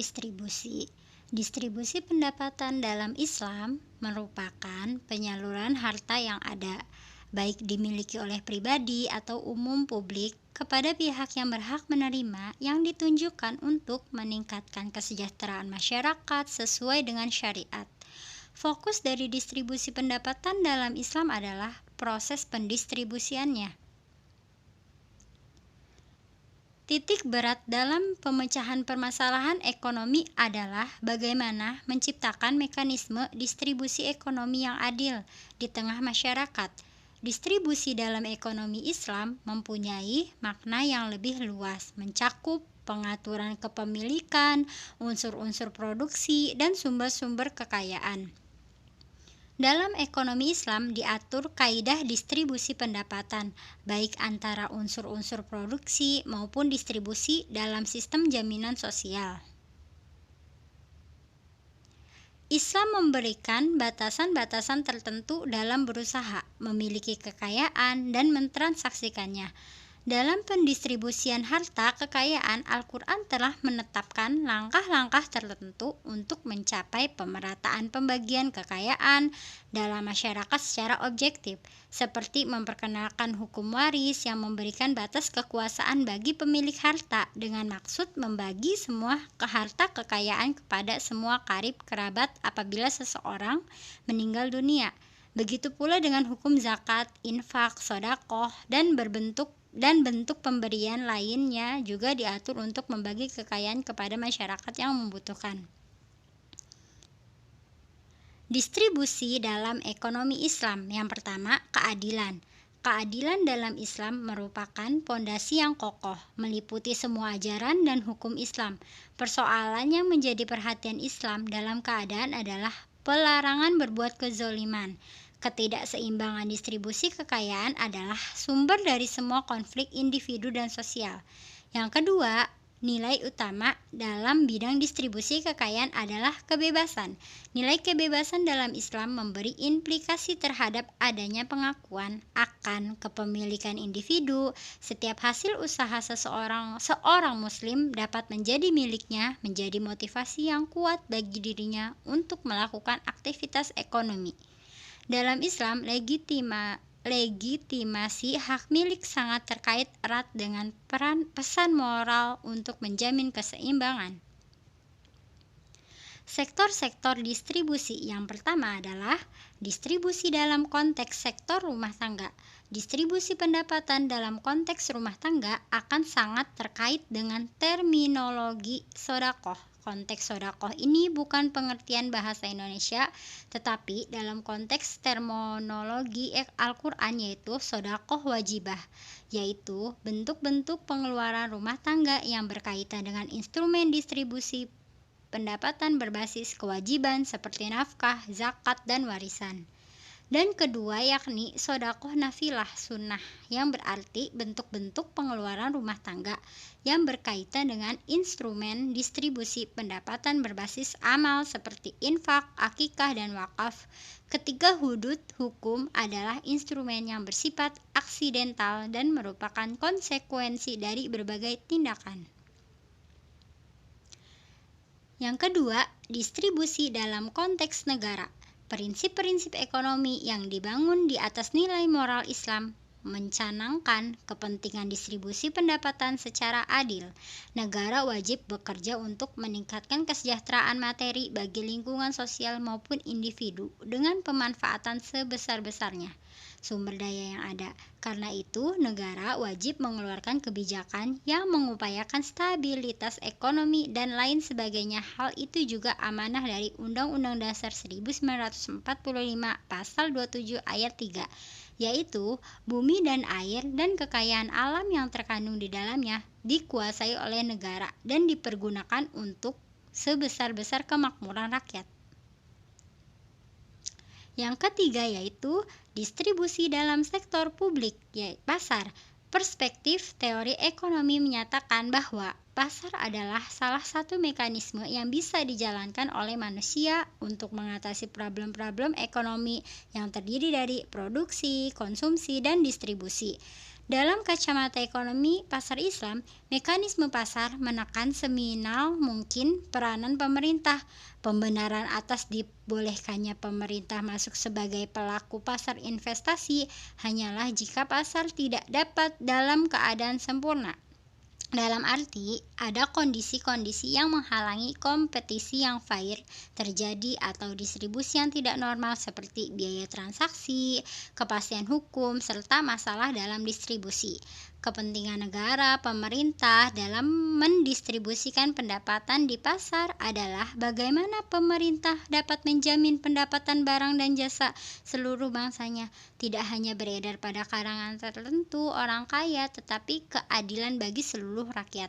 Distribusi. Distribusi pendapatan dalam Islam merupakan penyaluran harta yang ada, baik dimiliki oleh pribadi atau umum publik, kepada pihak yang berhak menerima yang ditunjukkan untuk meningkatkan kesejahteraan masyarakat sesuai dengan syariat. Fokus dari distribusi pendapatan dalam Islam adalah proses pendistribusiannya. Titik berat dalam pemecahan permasalahan ekonomi adalah bagaimana menciptakan mekanisme distribusi ekonomi yang adil di tengah masyarakat. Distribusi dalam ekonomi Islam mempunyai makna yang lebih luas, mencakup pengaturan kepemilikan, unsur-unsur produksi, dan sumber-sumber kekayaan. Dalam ekonomi Islam diatur kaidah distribusi pendapatan, baik antara unsur-unsur produksi maupun distribusi dalam sistem jaminan sosial. Islam memberikan batasan-batasan tertentu dalam berusaha memiliki kekayaan dan mentransaksikannya. Dalam pendistribusian harta kekayaan, Al-Quran telah menetapkan langkah-langkah tertentu untuk mencapai pemerataan pembagian kekayaan dalam masyarakat secara objektif, seperti memperkenalkan hukum waris yang memberikan batas kekuasaan bagi pemilik harta dengan maksud membagi semua harta kekayaan kepada semua karib kerabat apabila seseorang meninggal dunia. Begitu pula dengan hukum zakat, infak, sedekah, dan bentuk pemberian lainnya juga diatur untuk membagi kekayaan kepada masyarakat yang membutuhkan. Distribusi dalam ekonomi Islam. Yang pertama, keadilan. Keadilan dalam Islam merupakan pondasi yang kokoh, meliputi semua ajaran dan hukum Islam. Persoalan yang menjadi perhatian Islam dalam keadaan adalah pelarangan berbuat kezoliman. Ketidakseimbangan distribusi kekayaan adalah sumber dari semua konflik individu dan sosial. Yang kedua, nilai utama dalam bidang distribusi kekayaan adalah kebebasan. Nilai kebebasan dalam Islam memberi implikasi terhadap adanya pengakuan akan kepemilikan individu. Setiap hasil usaha seorang muslim dapat menjadi miliknya, menjadi motivasi yang kuat bagi dirinya untuk melakukan aktivitas ekonomi. Dalam Islam, legitimasi hak milik sangat terkait erat dengan pesan moral untuk menjamin keseimbangan. Sektor-sektor distribusi yang pertama adalah distribusi dalam konteks sektor rumah tangga. Distribusi pendapatan dalam konteks rumah tangga akan sangat terkait dengan terminologi sedekah. Konteks sedekah ini bukan pengertian bahasa Indonesia, tetapi dalam konteks terminologi Al-Quran yaitu sedekah wajibah, yaitu bentuk-bentuk pengeluaran rumah tangga yang berkaitan dengan instrumen distribusi pendapatan berbasis kewajiban seperti nafkah, zakat, dan warisan. Dan kedua yakni sedekah nafilah sunnah, yang berarti bentuk-bentuk pengeluaran rumah tangga yang berkaitan dengan instrumen distribusi pendapatan berbasis amal seperti infak, akikah, dan wakaf. Ketiga hudud hukum adalah instrumen yang bersifat aksidental dan merupakan konsekuensi dari berbagai tindakan. Yang kedua, distribusi dalam konteks negara. Prinsip-prinsip ekonomi yang dibangun di atas nilai moral Islam mencanangkan kepentingan distribusi pendapatan secara adil. Negara wajib bekerja untuk meningkatkan kesejahteraan materi bagi lingkungan sosial maupun individu dengan pemanfaatan sebesar-besarnya sumber daya yang ada. Karena itu, negara wajib mengeluarkan kebijakan yang mengupayakan stabilitas ekonomi dan lain sebagainya. Hal itu juga amanah dari Undang-Undang Dasar 1945 Pasal 27 Ayat 3, yaitu bumi dan air dan kekayaan alam yang terkandung di dalamnya dikuasai oleh negara dan dipergunakan untuk sebesar-besar kemakmuran rakyat. Yang ketiga yaitu distribusi dalam sektor publik, yaitu pasar. Perspektif teori ekonomi menyatakan bahwa pasar adalah salah satu mekanisme yang bisa dijalankan oleh manusia untuk mengatasi problem-problem ekonomi yang terdiri dari produksi, konsumsi, dan distribusi. Dalam kacamata ekonomi pasar Islam, mekanisme pasar menekan seminimal mungkin peranan pemerintah. Pembenaran atas dibolehkannya pemerintah masuk sebagai pelaku pasar investasi hanyalah jika pasar tidak dapat dalam keadaan sempurna. Dalam arti, ada kondisi-kondisi yang menghalangi kompetisi yang fair terjadi atau distribusi yang tidak normal seperti biaya transaksi, kepastian hukum, serta masalah dalam distribusi. Kepentingan negara, pemerintah dalam mendistribusikan pendapatan di pasar adalah bagaimana pemerintah dapat menjamin pendapatan barang dan jasa seluruh bangsanya tidak hanya beredar pada kalangan tertentu orang kaya, tetapi keadilan bagi seluruh rakyat.